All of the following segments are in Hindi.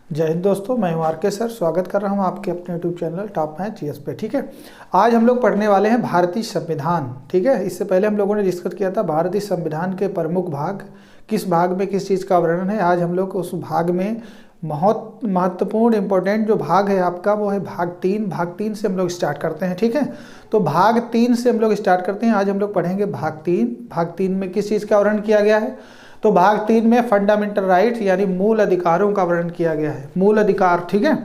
जय हिंद दोस्तों, मैं हूं आर.के. सर। स्वागत कर रहा हूं आपके अपने YouTube channel top match GS पे। ठीक है, आज हम लोग पढ़ने वाले हैं भारतीय संविधान। ठीक है, इससे पहले हम लोगों ने डिस्कस किया था भारतीय संविधान के प्रमुख भाग, किस भाग में किस चीज़ का वर्णन है। आज हम लोग उस भाग में बहुत महत्वपूर्ण इंपॉर्टेंट जो भाग है आपका, वो है भाग 3। भाग 3 से हम लोग स्टार्ट करते हैं। ठीक है, तो भाग 3 से हम लोग स्टार्ट करते हैं। आज हम लोग पढ़ेंगे भाग 3। भाग 3 में किस चीज़ का वर्णन किया गया है, तो भाग 3 में फंडामेंटल राइट यानी मूल अधिकारों का वर्णन किया गया है। मूल अधिकार, ठीक है,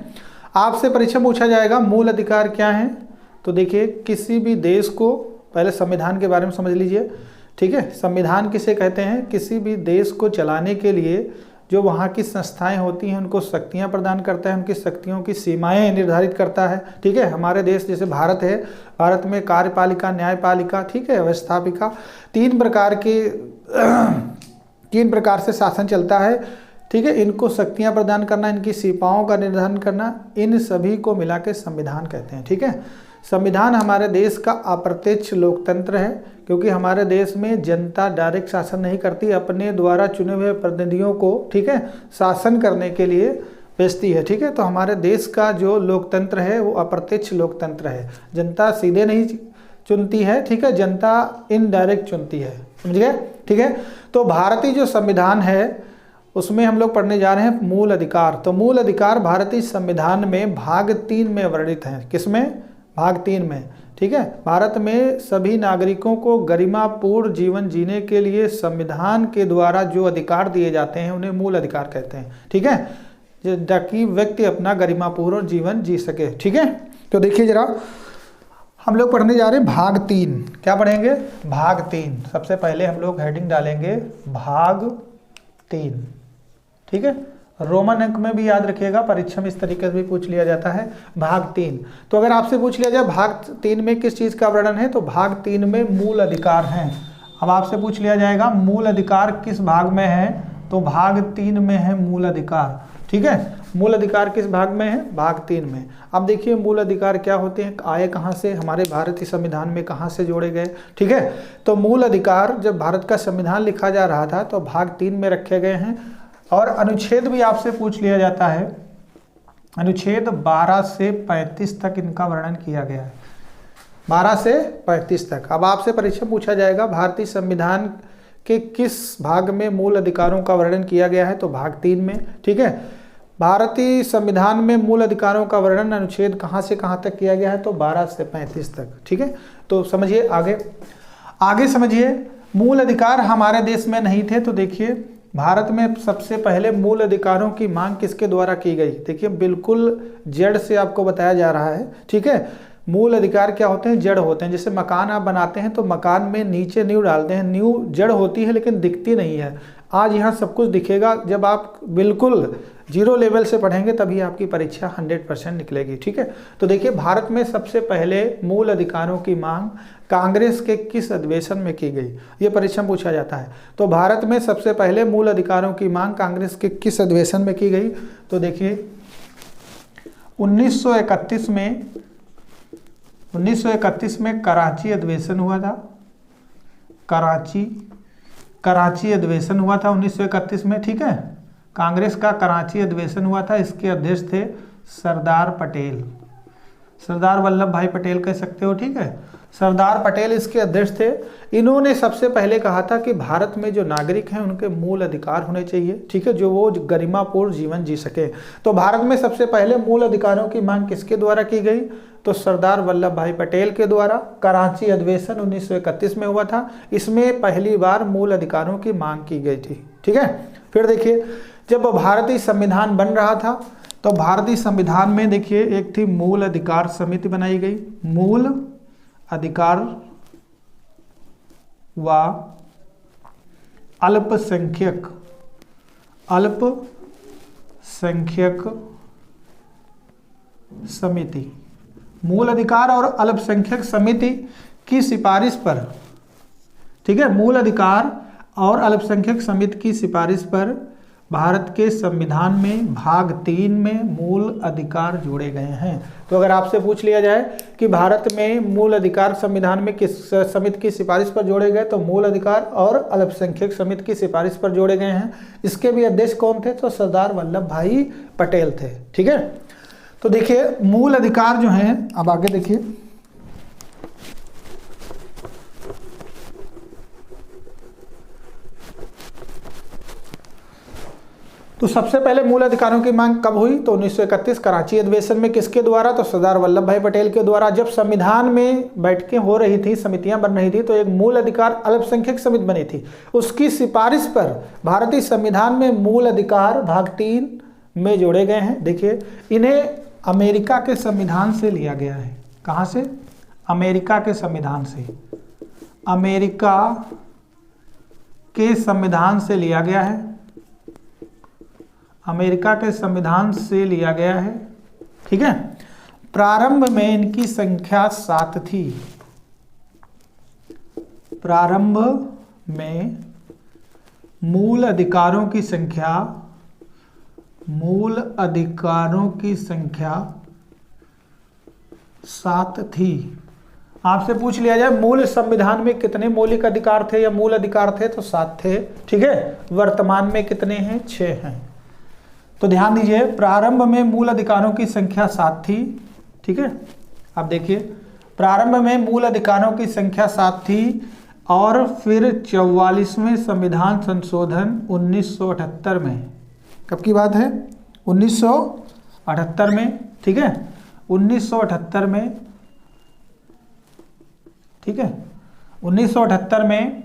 आपसे परीक्षा में पूछा जाएगा मूल अधिकार क्या है। तो देखिए, किसी भी देश को, पहले संविधान के बारे में समझ लीजिए। ठीक है, संविधान किसे कहते हैं, किसी भी देश को चलाने के लिए जो वहाँ की संस्थाएं होती हैं उनको शक्तियाँ प्रदान करता है, उनकी शक्तियों की सीमाएं निर्धारित करता है। ठीक है, हमारे देश जैसे भारत है, भारत में कार्यपालिका, न्यायपालिका, ठीक है, व्यवस्थापिका, तीन प्रकार से शासन चलता है। ठीक है, इनको शक्तियां प्रदान करना, इनकी सीमाओं का निर्धारण करना, इन सभी को मिला के संविधान कहते हैं। ठीक है, संविधान हमारे देश का अप्रत्यक्ष लोकतंत्र है, क्योंकि हमारे देश में जनता डायरेक्ट शासन नहीं करती, अपने द्वारा चुने हुए प्रतिनिधियों को, ठीक है, शासन करने के लिए भेजती है। ठीक है, तो हमारे देश का जो लोकतंत्र है वो अप्रत्यक्ष लोकतंत्र है। जनता सीधे नहीं चुनती है, ठीक है, जनता इनडायरेक्ट चुनती है। समझ गए? ठीक है, तो भारतीय जो संविधान है उसमें हम लोग पढ़ने जा रहे हैं मूल अधिकार। तो मूल अधिकार भारतीय संविधान में भाग 3 में वर्णित हैं। किसमें? भाग 3 में। ठीक है, भारत में सभी नागरिकों को गरिमापूर्ण जीवन जीने के लिए संविधान के द्वारा जो अधिकार दिए जाते हैं उन्हें मूल अधिकार कहते हैं। ठीक है, ताकि व्यक्ति अपना गरिमापूर्ण जीवन जी सके। ठीक है, तो देखिए जरा, हम लोग पढ़ने जा रहे हैं भाग 3। क्या पढ़ेंगे? भाग 3। सबसे पहले हम लोग हेडिंग डालेंगे भाग 3। ठीक है, रोमन अंक में भी याद रखिएगा, परीक्षा में इस तरीके से भी पूछ लिया जाता है। भाग 3, तो अगर आपसे पूछ लिया जाए भाग 3 में किस चीज़ का वर्णन है, तो भाग 3 में मूल अधिकार हैं। अब आपसे पूछ लिया जाएगा मूल अधिकार किस भाग में है, तो भाग 3 में है मूल अधिकार। ठीक है, मूल अधिकार किस भाग में है? भाग 3 में। अब देखिए मूल अधिकार क्या होते हैं, आए कहाँ से, हमारे भारतीय संविधान में कहाँ से जोड़े गए। ठीक है, तो मूल अधिकार जब भारत का संविधान लिखा जा रहा था तो भाग 3 में रखे गए हैं। और अनुच्छेद भी आपसे पूछ लिया जाता है, अनुच्छेद 12 से 35 तक इनका वर्णन किया गया है। 12 से 35 तक। अब आपसे परीक्षा पूछा जाएगा भारतीय संविधान के किस भाग में मूल अधिकारों का वर्णन किया गया है, तो भाग 3 में। ठीक है, भारतीय संविधान में मूल अधिकारों का वर्णन अनुच्छेद कहाँ से कहाँ तक किया गया है, तो 12 से 35 तक। ठीक है, तो समझिए आगे समझिए। मूल अधिकार हमारे देश में नहीं थे, तो देखिए भारत में सबसे पहले मूल अधिकारों की मांग किसके द्वारा की गई। देखिए बिल्कुल जड़ से आपको बताया जा रहा है। ठीक है, मूल अधिकार क्या होते हैं? जड़ होते हैं। जैसे मकान आप बनाते हैं तो मकान में नीचे नींव डालते हैं, नींव जड़ होती है लेकिन दिखती नहीं है। आज यहाँ सब कुछ दिखेगा, जब आप बिल्कुल जीरो लेवल से पढ़ेंगे तभी आपकी परीक्षा 100% निकलेगी। ठीक है, तो देखिए भारत में सबसे पहले मूल अधिकारों की मांग कांग्रेस के किस अधिवेशन में की गई, ये परीक्षा में पूछा जाता है। तो भारत में सबसे पहले मूल अधिकारों की मांग कांग्रेस के किस अधिवेशन में की गई, तो देखिए 1931 में कराची अधिवेशन हुआ था। कराची अधिवेशन हुआ था 1931 में। ठीक है, कांग्रेस का कराची अधिवेशन हुआ था। इसके अध्यक्ष थे सरदार पटेल, सरदार वल्लभ भाई पटेल कह सकते हो। ठीक है, सरदार पटेल इसके अध्यक्ष थे। इन्होंने सबसे पहले कहा था कि भारत में जो नागरिक हैं उनके मूल अधिकार होने चाहिए। ठीक है, जो वो गरिमापूर्ण जीवन जी सके। तो भारत में सबसे पहले मूल अधिकारों की मांग किसके द्वारा की गई, तो सरदार वल्लभ भाई पटेल के द्वारा। कराची अधिवेशन 1931 में हुआ था। इसमें पहली बार मूल अधिकारों की मांग की गई थी। ठीक है, फिर देखिए जब भारतीय संविधान बन रहा था तो भारतीय संविधान में देखिए एक थी मूल अधिकार समिति बनाई गई। मूल अधिकार व अल्पसंख्यक समिति, मूल अधिकार और अल्पसंख्यक समिति की सिफारिश पर, ठीक है, मूल अधिकार और अल्पसंख्यक समिति की सिफारिश पर भारत के संविधान में भाग 3 में मूल अधिकार जोड़े गए हैं। तो अगर आपसे पूछ लिया जाए कि भारत में मूल अधिकार संविधान में किस समिति की सिफारिश पर जोड़े गए, तो मूल अधिकार और अल्पसंख्यक समिति की सिफारिश पर जोड़े गए हैं। इसके भी अध्यक्ष कौन थे? तो सरदार वल्लभ भाई पटेल थे। ठीक है, तो देखिए मूल अधिकार जो हैं, अब आगे देखिए, तो सबसे पहले मूल अधिकारों की मांग कब हुई? तो 1931 कराची अधिवेशन में। किसके द्वारा? तो सरदार वल्लभ भाई पटेल के द्वारा। जब संविधान में बैठकें हो रही थी, समितियां बन रही थी, तो एक मूल अधिकार अल्पसंख्यक समिति बनी थी, उसकी सिफारिश पर भारतीय संविधान में मूल अधिकार भाग 3 में जोड़े गए हैं। देखिए, इन्हें अमेरिका के संविधान से लिया गया है। कहाँ से? अमेरिका के संविधान से। अमेरिका के संविधान से लिया गया है, अमेरिका के संविधान से लिया गया है। ठीक है, प्रारंभ में इनकी संख्या 7 थी। प्रारंभ में मूल अधिकारों की संख्या 7 थी। आपसे पूछ लिया जाए मूल संविधान में कितने मौलिक अधिकार थे या मूल अधिकार थे, तो 7 थे। ठीक है, वर्तमान में कितने हैं? 6 हैं। तो ध्यान दीजिए, प्रारंभ में मूल अधिकारों की संख्या 7 थी। ठीक है, अब देखिए, प्रारंभ में मूल अधिकारों की संख्या 7 थी और फिर 44वें संविधान संशोधन 1978 में, कब की बात है? 1978 में। ठीक है, 1978 में। ठीक है, 1978 में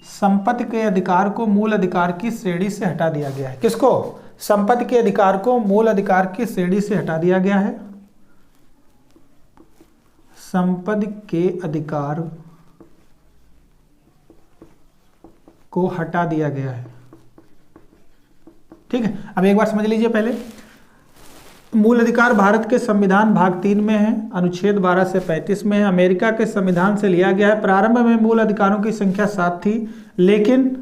संपत्ति के अधिकार को मूल अधिकार की श्रेणी से हटा दिया गया है। किसको? संपत्ति के अधिकार को मूल अधिकार की श्रेणी से हटा दिया गया है। संपत्ति के अधिकार को हटा दिया गया है। ठीक है, अब एक बार समझ लीजिए, पहले मूल अधिकार भारत के संविधान भाग 3 में है, अनुच्छेद 12 से 35 में है, अमेरिका के संविधान से लिया गया है। प्रारंभ में मूल अधिकारों की संख्या 7 थी, लेकिन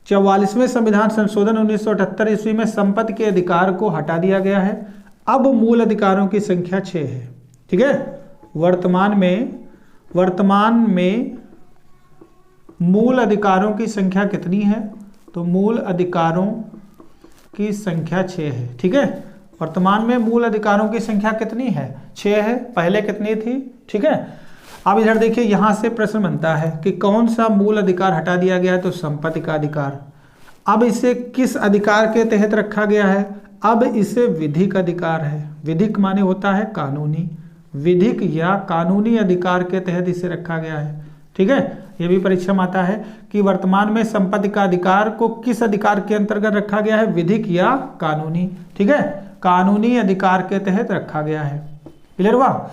44वें संविधान संशोधन 1978 ईस्वी में संपत्ति के अधिकार को हटा दिया गया है। अब मूल अधिकारों की संख्या 6 है। ठीक है, वर्तमान में मूल अधिकारों की संख्या कितनी है? तो मूल अधिकारों की संख्या 6 है। ठीक है, वर्तमान में मूल अधिकारों की संख्या कितनी है? 6 है। पहले कितनी थी? ठीक है, अब इधर देखिए, यहां से प्रश्न बनता है कि कौन सा मूल अधिकार हटा दिया गया है? तो संपत्ति का अधिकार। अब इसे किस अधिकार के तहत रखा गया है? अब इसे विधिक अधिकार है। विधिक माने होता है कानूनी, विधिक या कानूनी अधिकार के तहत इसे रखा गया है। ठीक है, यह भी परीक्षा में आता है कि वर्तमान में संपत्ति का अधिकार को किस अधिकार के अंतर्गत रखा गया है? विधिक या कानूनी। ठीक है, कानूनी अधिकार के तहत रखा गया है। क्लियर हुआ?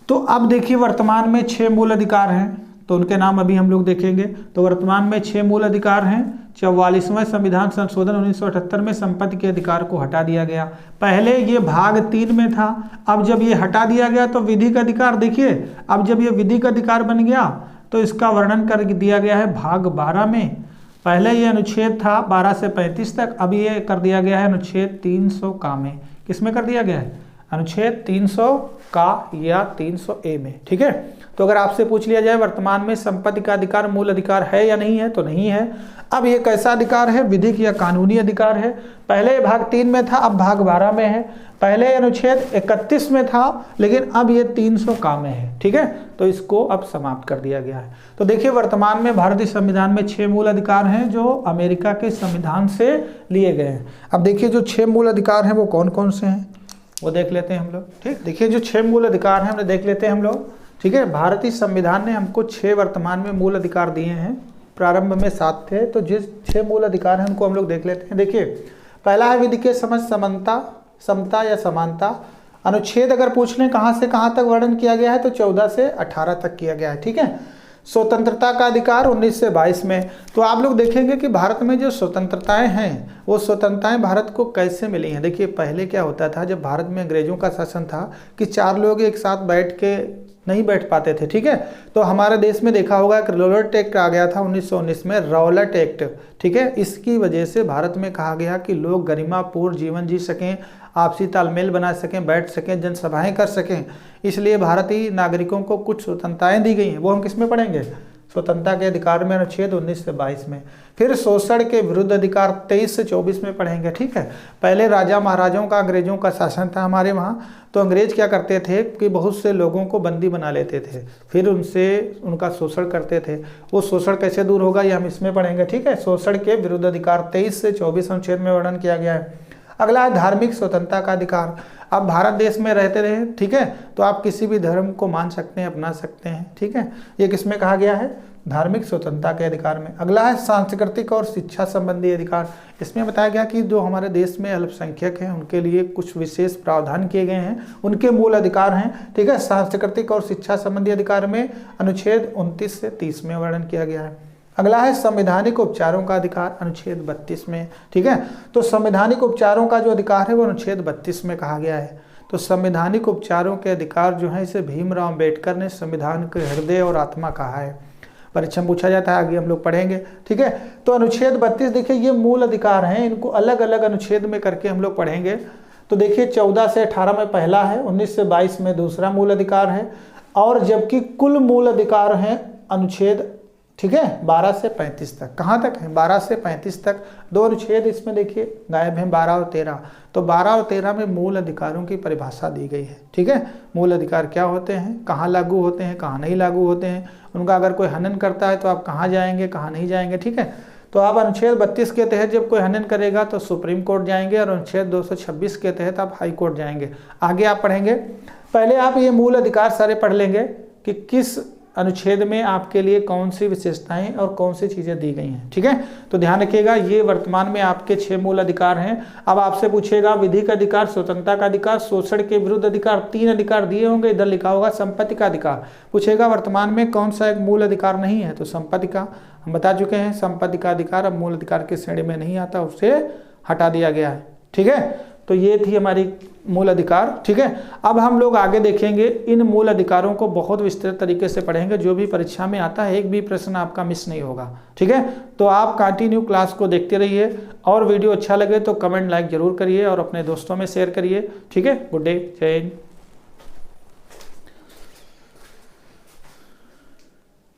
तो अब देखिए, वर्तमान में 6 मूल अधिकार हैं, तो उनके नाम अभी हम लोग देखेंगे। तो वर्तमान में 6 मूल अधिकार हैं। 44वें संविधान संशोधन 1978 में संपत्ति के अधिकार को हटा दिया गया। पहले ये भाग 3 में था, अब जब ये हटा दिया गया तो विधिक अधिकार। देखिए, अब जब ये विधिक अधिकार बन गया तो इसका वर्णन कर दिया गया है भाग 12 में। पहले ये अनुच्छेद था 12 से 35 तक, अब ये कर दिया गया है अनुच्छेद 300 का में। किस में कर दिया गया है? अनुच्छेद 300 का या 300A में। ठीक है, तो अगर आपसे पूछ लिया जाए वर्तमान में संपत्ति का अधिकार मूल अधिकार है या नहीं है, तो नहीं है। अब ये कैसा अधिकार है? विधिक या कानूनी अधिकार है। पहले भाग 3 में था, अब भाग 12 में है। पहले अनुच्छेद 31 में था, लेकिन अब ये 300 का में है। ठीक है, तो इसको अब समाप्त कर दिया गया है। तो देखिए, वर्तमान में भारतीय संविधान में 6 मूल अधिकार हैं जो अमेरिका के संविधान से लिए गए हैं। अब देखिए, जो 6 मूल अधिकार हैं वो कौन कौन से हैं वो देख लेते हैं हम लोग। ठीक, देखिए जो 6 मूल अधिकार हैं हमने देख लेते हैं हम लोग। ठीक है, भारतीय संविधान ने हमको 6 वर्तमान में मूल अधिकार दिए हैं। प्रारंभ में 7 थे, तो जिस 6 मूल अधिकार हैं उनको हम लोग देख लेते हैं। देखिए, पहला है विधि के समझ समानता, समता या समानता। अनुच्छेद अगर पूछ लें कहाँ से कहाँ तक वर्णन किया गया है, तो 14 से 18 तक किया गया है। ठीक है, स्वतंत्रता का अधिकार 19 से 22 में। तो आप लोग देखेंगे कि भारत में जो स्वतंत्रताएं हैं वो स्वतंत्रताएं भारत को कैसे मिली हैं। देखिए, पहले क्या होता था, जब भारत में अंग्रेजों का शासन था कि 4 लोग एक साथ बैठ के नहीं बैठ पाते थे, ठीक है। तो हमारे देश में देखा होगा कि रौलट एक्ट आ गया था 1919 में, रौलट एक्ट, ठीक है। इसकी वजह से भारत में कहा गया कि लोग गरिमापूर्ण जीवन जी सकें, आपसी तालमेल बना सकें, बैठ सकें, जनसभाएं कर सकें, इसलिए भारतीय नागरिकों को कुछ स्वतंत्रताएं दी गई हैं। वो हम किस में पढ़ेंगे? स्वतंत्रता के अधिकार में अनुच्छेद 19 से 22 में। फिर शोषण के विरुद्ध अधिकार 23 से 24 में पढ़ेंगे, ठीक है। पहले राजा महाराजाओं का, अंग्रेजों का शासन था हमारे वहाँ, तो अंग्रेज क्या करते थे कि बहुत से लोगों को बंदी बना लेते थे, फिर उनसे उनका शोषण करते थे। वो शोषण कैसे दूर होगा ये हम इसमें पढ़ेंगे, ठीक है। शोषण के विरुद्ध अधिकार 23 से 24 अनुच्छेद में वर्णन किया गया है। अगला है धार्मिक स्वतंत्रता का अधिकार। आप भारत देश में रहते रहे, ठीक है, तो आप किसी भी धर्म को मान सकते हैं, अपना सकते हैं, ठीक है। ये किसमें कहा गया है? धार्मिक स्वतंत्रता के अधिकार में। अगला है सांस्कृतिक और शिक्षा संबंधी अधिकार। इसमें बताया गया कि जो हमारे देश में अल्पसंख्यक हैं उनके लिए कुछ विशेष प्रावधान किए गए हैं, उनके मूल अधिकार हैं, ठीक है। सांस्कृतिक और शिक्षा संबंधी अधिकार में अनुच्छेद 29 से 30 में वर्णन किया गया है। अगला है संवैधानिक उपचारों का अधिकार, अनुच्छेद 32 में, ठीक है। तो संवैधानिक उपचारों का जो अधिकार है वो अनुच्छेद 32 में कहा गया है। तो संवैधानिक उपचारों के अधिकार जो है इसे भीमराव अम्बेडकर ने संविधान के हृदय और आत्मा कहा है। परीक्षा में पूछा जाता है, आगे हम लोग पढ़ेंगे, ठीक है। तो अनुच्छेद 32 देखिए ये मूल अधिकार हैं, इनको अलग अलग अनुच्छेद में करके हम लोग पढ़ेंगे। तो देखिए 14 से 18 में पहला है, 19 से 22 में दूसरा मूल अधिकार है, और जबकि कुल मूल अधिकार हैं अनुच्छेद, ठीक है, 12 से 35 तक। कहाँ तक है? 12 से 35 तक। दो अनुच्छेद इसमें देखिए गायब हैं, 12 और 13। तो 12 और 13 में मूल अधिकारों की परिभाषा दी गई है, ठीक है। मूल अधिकार क्या होते हैं, कहाँ लागू होते हैं, कहाँ नहीं लागू होते हैं, उनका अगर कोई हनन करता है तो आप कहाँ जाएंगे, कहाँ नहीं जाएंगे, ठीक है। तो आप अनुच्छेद 32 के तहत जब कोई हनन करेगा तो सुप्रीम कोर्ट जाएंगे, और अनुच्छेद 226 के तहत आप हाई कोर्ट जाएंगे। आगे आप पढ़ेंगे। पहले आप ये मूल अधिकार सारे पढ़ लेंगे कि किस अनुच्छेद में आपके लिए कौन सी विशेषताएं और कौन सी चीजें दी गई हैं, ठीक है। तो ध्यान रखिएगा, ये वर्तमान में आपके 6 मूल अधिकार हैं। अब आपसे पूछेगा विधिक अधिकार, स्वतंत्रता का अधिकार, शोषण के विरुद्ध अधिकार, 3 अधिकार दिए होंगे, इधर लिखा होगा संपत्ति का अधिकार। पूछेगा वर्तमान में कौन सा एक मूल अधिकार नहीं है, तो संपत्ति का। हम बता चुके हैं संपत्ति का अधिकार अब मूल अधिकार की श्रेणी में नहीं आता, उसे हटा दिया गया है, ठीक है। तो ये थी हमारी मूल अधिकार, ठीक है। अब हम लोग आगे देखेंगे, इन मूल अधिकारों को बहुत विस्तृत तरीके से पढ़ेंगे, जो भी परीक्षा में आता है एक भी प्रश्न आपका मिस नहीं होगा, ठीक है। तो आप कंटिन्यू क्लास को देखते रहिए, और वीडियो अच्छा लगे तो कमेंट लाइक जरूर करिए और अपने दोस्तों में शेयर करिए, ठीक है। गुड डे, जय हिंद।